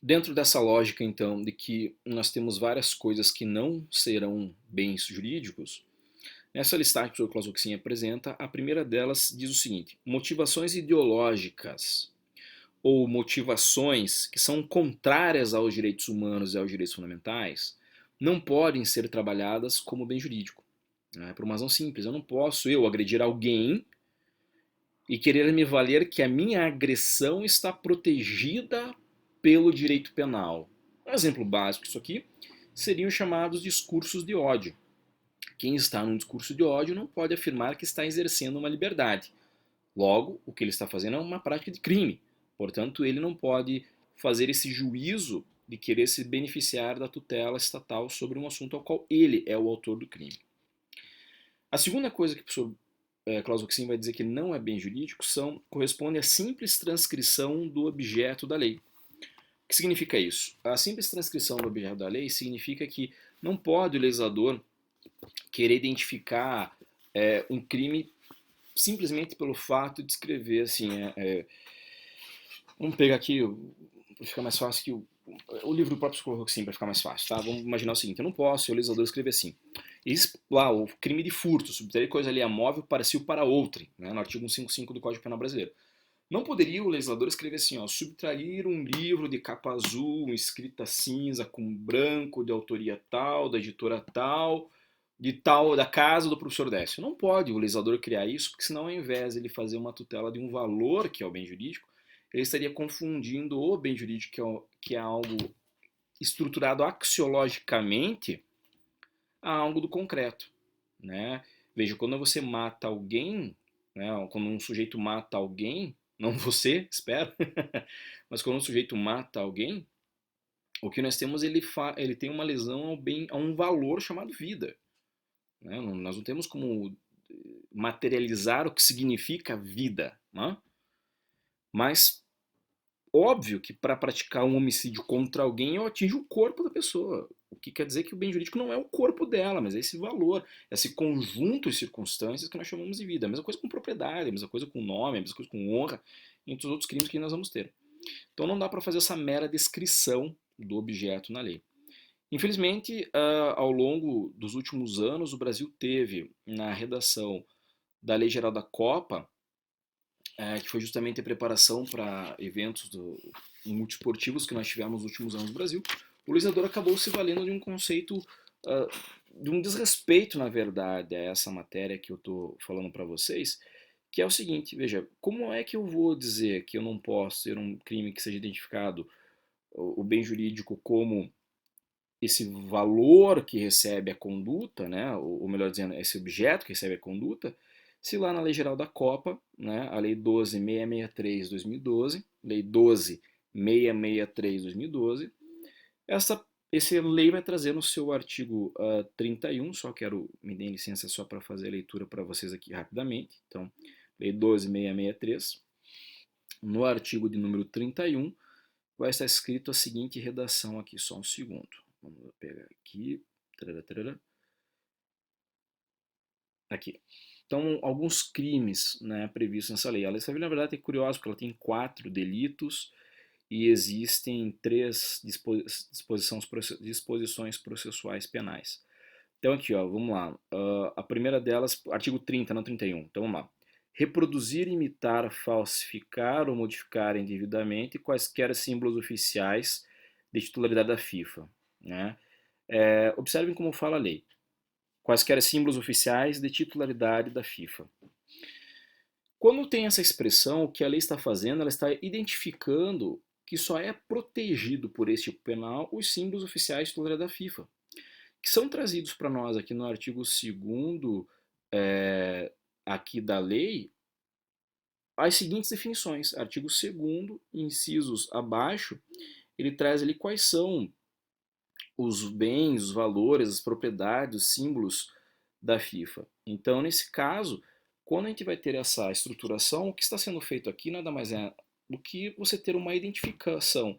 Dentro dessa lógica, então, de que nós temos várias coisas que não serão bens jurídicos, nessa listagem que o professor Klaus Oxin apresenta, a primeira delas diz o seguinte: motivações ideológicas ou motivações que são contrárias aos direitos humanos e aos direitos fundamentais não podem ser trabalhadas como bem jurídico. Né? Por uma razão simples, eu não posso agredir alguém e querer me valer que a minha agressão está protegida pelo direito penal. Um exemplo básico disso aqui seriam os chamados discursos de ódio. Quem está num discurso de ódio não pode afirmar que está exercendo uma liberdade. Logo, o que ele está fazendo é uma prática de crime. Portanto, ele não pode fazer esse juízo de querer se beneficiar da tutela estatal sobre um assunto ao qual ele é o autor do crime. A segunda coisa que o professor Klaus Oxin vai dizer que não é bem jurídico corresponde à simples transcrição do objeto da lei. O que significa isso? A simples transcrição do objeto da lei significa que não pode o legislador querer identificar um crime simplesmente pelo fato de escrever assim. Vamos pegar aqui, para ficar mais fácil, que o livro do próprio Klaus Oxin, para ficar mais fácil, tá? Vamos imaginar o seguinte: eu não posso, o legislador, escrever assim. Lá, o crime de furto, subtrair coisa alheia móvel parecia para outrem, né, no artigo 155 do Código Penal Brasileiro. Não poderia o legislador escrever assim, ó, subtrair um livro de capa azul, escrita cinza com branco, de autoria tal, da editora tal, da casa do professor Décio. Não pode o legislador criar isso, porque senão ao invés de ele fazer uma tutela de um valor, que é o bem jurídico, ele estaria confundindo o bem jurídico, que é algo estruturado axiologicamente, a algo do concreto. Né? Veja, quando você mata alguém, né, quando um sujeito mata alguém, não você, espero, mas quando um sujeito mata alguém, o que nós temos, ele tem uma lesão a um valor chamado vida. Né? Nós não temos como materializar o que significa vida. Né? Mas óbvio que para praticar um homicídio contra alguém eu atinjo o corpo da pessoa. O que quer dizer que o bem jurídico não é o corpo dela, mas é esse valor, esse conjunto de circunstâncias que nós chamamos de vida. A mesma coisa com propriedade, a mesma coisa com nome, a mesma coisa com honra, entre os outros crimes que nós vamos ter. Então não dá para fazer essa mera descrição do objeto na lei. Infelizmente, ao longo dos últimos anos, o Brasil teve, na redação da Lei Geral da Copa, que foi justamente a preparação para eventos multiesportivos que nós tivemos nos últimos anos no Brasil, o legislador acabou se valendo de um conceito, uh, de um desrespeito, na verdade, a essa matéria que eu estou falando para vocês, que é o seguinte: veja, como é que eu vou dizer que eu não posso ter um crime que seja identificado, o bem jurídico, como esse valor que recebe a conduta, né, ou melhor dizendo, esse objeto que recebe a conduta, se lá na Lei Geral da Copa, né, a Lei 12.663/2012, Lei 12.663/2012, essa lei vai trazer no seu artigo 31, só quero me dar licença só para fazer a leitura para vocês aqui rapidamente. Então, Lei 12.663, no artigo de número 31, vai estar escrito a seguinte redação aqui, só um segundo. Vamos pegar aqui. Aqui. Então, alguns crimes, né, previstos nessa lei. A lei civil, na verdade, é curiosa, porque ela tem 4 delitos e existem 3 disposições processuais penais. Então, aqui, ó, vamos lá. A primeira delas, artigo 30, não 31. Então, vamos lá. Reproduzir, imitar, falsificar ou modificar indevidamente quaisquer símbolos oficiais de titularidade da FIFA. Né? Observem como fala a lei. Quaisquer símbolos oficiais de titularidade da FIFA. Quando tem essa expressão, o que a lei está fazendo, ela está identificando que só é protegido por esse tipo penal os símbolos oficiais de titularidade da FIFA, que são trazidos para nós aqui no artigo 2º aqui da lei, as seguintes definições. Artigo 2º, incisos abaixo, ele traz ali quais são os bens, os valores, as propriedades, os símbolos da FIFA. Então, nesse caso, quando a gente vai ter essa estruturação, o que está sendo feito aqui nada mais é do que você ter uma identificação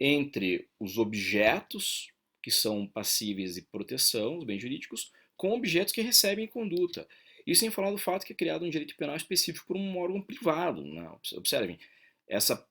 entre os objetos que são passíveis de proteção, os bens jurídicos, com objetos que recebem conduta. Isso sem falar do fato que é criado um direito penal específico por um órgão privado. Né? Observem, essa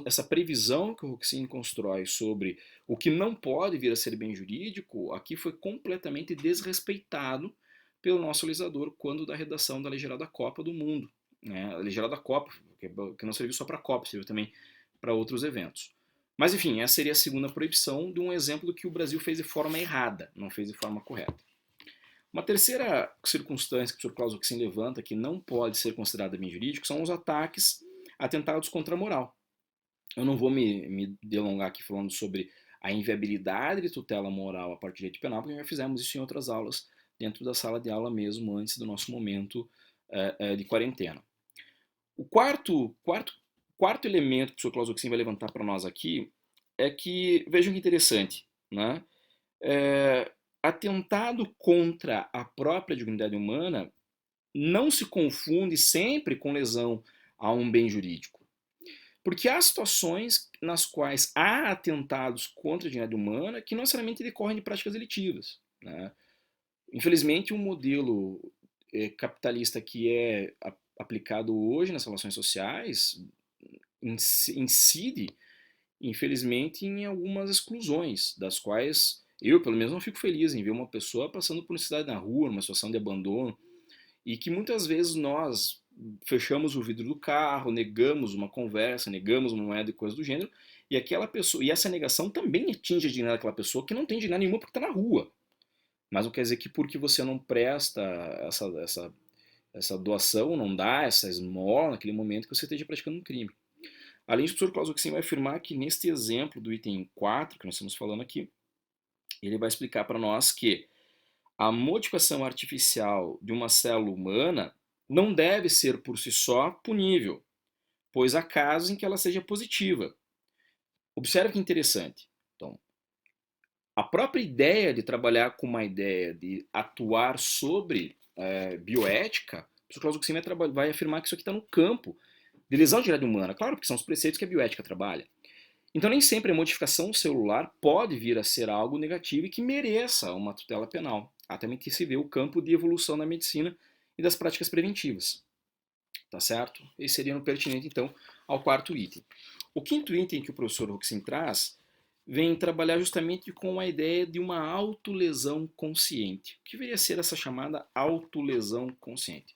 essa previsão que o Roxin constrói sobre o que não pode vir a ser bem jurídico, aqui foi completamente desrespeitado pelo nosso legislador quando da redação da Lei Geral da Copa do Mundo. Né? A Lei Geral da Copa, que não serviu só para a Copa, serviu também para outros eventos. Mas enfim, essa seria a segunda proibição de um exemplo do que o Brasil fez de forma errada, não fez de forma correta. Uma terceira circunstância que o Sr. Klaus Roxin levanta, que não pode ser considerada bem jurídico, são os ataques, atentados contra a moral. Eu não vou me delongar aqui falando sobre a inviabilidade de tutela moral a partir do direito penal, porque já fizemos isso em outras aulas, dentro da sala de aula mesmo, antes do nosso momento de quarentena. O quarto elemento que o Sr. Klaus Roxin vai levantar para nós aqui é que, vejam que interessante, né? Atentado contra a própria dignidade humana não se confunde sempre com lesão a um bem jurídico. Porque há situações nas quais há atentados contra a dignidade humana que não necessariamente decorrem de práticas delitivas. Né? Infelizmente, o modelo capitalista que é aplicado hoje nas relações sociais incide, infelizmente, em algumas exclusões, das quais eu, pelo menos, não fico feliz em ver uma pessoa passando por necessidade na rua, numa situação de abandono, e que muitas vezes nós fechamos o vidro do carro, negamos uma conversa, negamos uma moeda e coisas do gênero, e aquela pessoa, e essa negação também atinge a dignidade daquela pessoa que não tem dignidade nenhuma porque está na rua. Mas não quer dizer que porque você não presta essa doação, não dá essa esmola naquele momento que você esteja praticando um crime. Além disso, o professor Klaus Roxin vai afirmar que neste exemplo do item 4, que nós estamos falando aqui, ele vai explicar para nós que a modificação artificial de uma célula humana não deve ser por si só punível, pois há casos em que ela seja positiva. Observe que interessante. Então, a própria ideia de trabalhar com uma ideia de atuar sobre bioética, o professor Klaus Roxin vai afirmar que isso aqui está no campo de lesão de dignidade humana. Claro, porque são os preceitos que a bioética trabalha. Então, nem sempre a modificação celular pode vir a ser algo negativo e que mereça uma tutela penal. Há também que se vê o campo de evolução da medicina e das práticas preventivas. Tá certo? Esse seria no pertinente, então, ao quarto item. O quinto item que o professor Roxin traz vem trabalhar justamente com a ideia de uma autolesão consciente. O que viria a ser essa chamada autolesão consciente?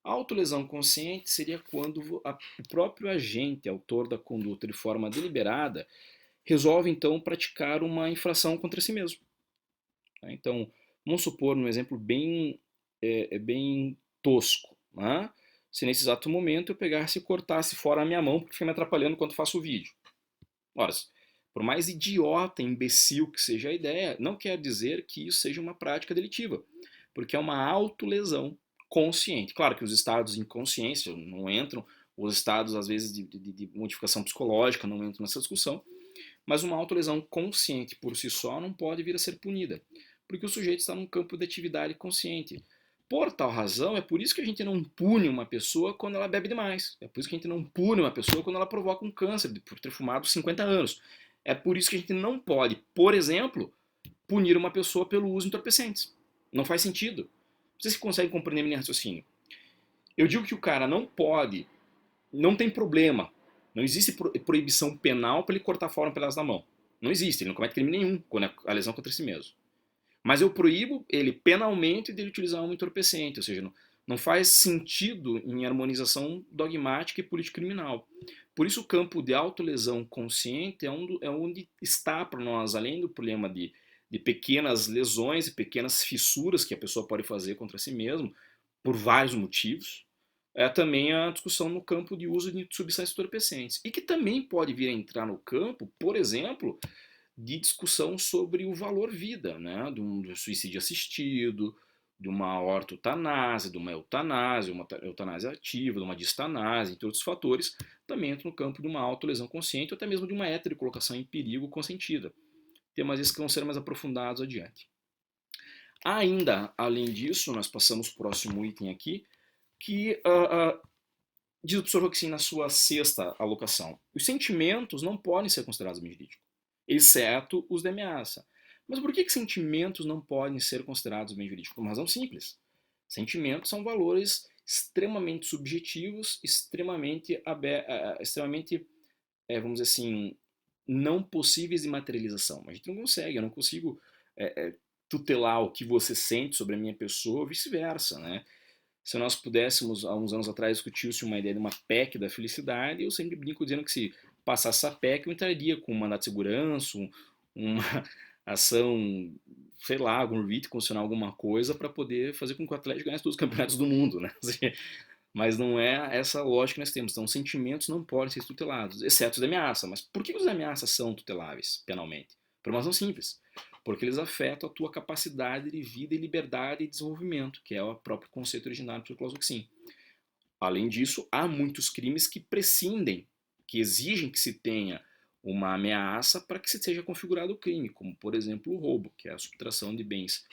A autolesão consciente seria quando o próprio agente, autor da conduta de forma deliberada, resolve então praticar uma infração contra si mesmo. Então, vamos supor um exemplo bem tosco. Né? Se nesse exato momento eu pegasse e cortasse fora a minha mão porque fica me atrapalhando enquanto faço o vídeo. Ora, por mais idiota, imbecil que seja a ideia, não quer dizer que isso seja uma prática delitiva, porque é uma autolesão consciente. Claro que os estados de inconsciência não entram, os estados, às vezes, de modificação psicológica não entram nessa discussão, mas uma autolesão consciente por si só não pode vir a ser punida, porque o sujeito está num campo de atividade consciente. Por tal razão, é por isso que a gente não pune uma pessoa quando ela bebe demais. É por isso que a gente não pune uma pessoa quando ela provoca um câncer por ter fumado 50 anos. É por isso que a gente não pode, por exemplo, punir uma pessoa pelo uso de entorpecentes. Não faz sentido. Vocês conseguem compreender meu raciocínio? Eu digo que o cara não pode, não tem problema, não existe proibição penal para ele cortar fora um pedaço da mão. Não existe, ele não comete crime nenhum quando é a lesão contra si mesmo. Mas eu proíbo ele penalmente de ele utilizar um entorpecente, ou seja, não faz sentido em harmonização dogmática e político-criminal. Por isso o campo de autolesão consciente é onde está para nós, além do problema de pequenas lesões e pequenas fissuras que a pessoa pode fazer contra si mesmo, por vários motivos, é também a discussão no campo de uso de substâncias entorpecentes. E que também pode vir a entrar no campo, por exemplo, de discussão sobre o valor vida, né? Do suicídio assistido, de uma ortotanásia, de uma eutanásia ativa, de uma distanásia, entre outros fatores, também entra no campo de uma autolesão consciente ou até mesmo de uma heterocolocação em perigo consentida. Temas esses que vão ser mais aprofundados adiante. Ainda, além disso, nós passamos para o próximo item aqui, que diz o professor Roxin na sua sexta alocação. Os sentimentos não podem ser considerados bem jurídicos, exceto os de ameaça. Mas por que sentimentos não podem ser considerados bem jurídicos? Por uma razão simples. Sentimentos são valores extremamente subjetivos, extremamente vamos dizer assim, não possíveis de materialização. A gente não consegue, eu não consigo tutelar o que você sente sobre a minha pessoa, ou vice-versa, né? Se nós pudéssemos, há uns anos atrás, discutir-se uma ideia de uma PEC da felicidade, eu sempre brinco dizendo que se passasse essa PEC, eu entraria com um mandato de segurança, uma ação, sei lá, algum REIT, condicionar alguma coisa para poder fazer com que o Atlético ganhasse todos os campeonatos do mundo, né? Mas não é essa lógica que nós temos. Então, sentimentos não podem ser tutelados, exceto os de ameaça. Mas por que os de ameaça são tuteláveis penalmente? Por uma razão simples. Porque eles afetam a tua capacidade de vida e liberdade e desenvolvimento, que é o próprio conceito originário do Clausewitz. Além disso, há muitos crimes que prescindem, que exigem que se tenha uma ameaça para que se seja configurado o crime, como por exemplo o roubo, que é a subtração de bens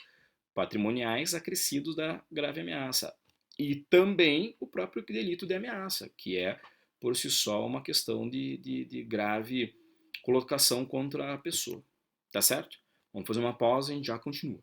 patrimoniais acrescidos da grave ameaça. E também o próprio delito de ameaça, que é por si só uma questão de grave colocação contra a pessoa. Tá certo? Vamos fazer uma pausa e a gente já continua.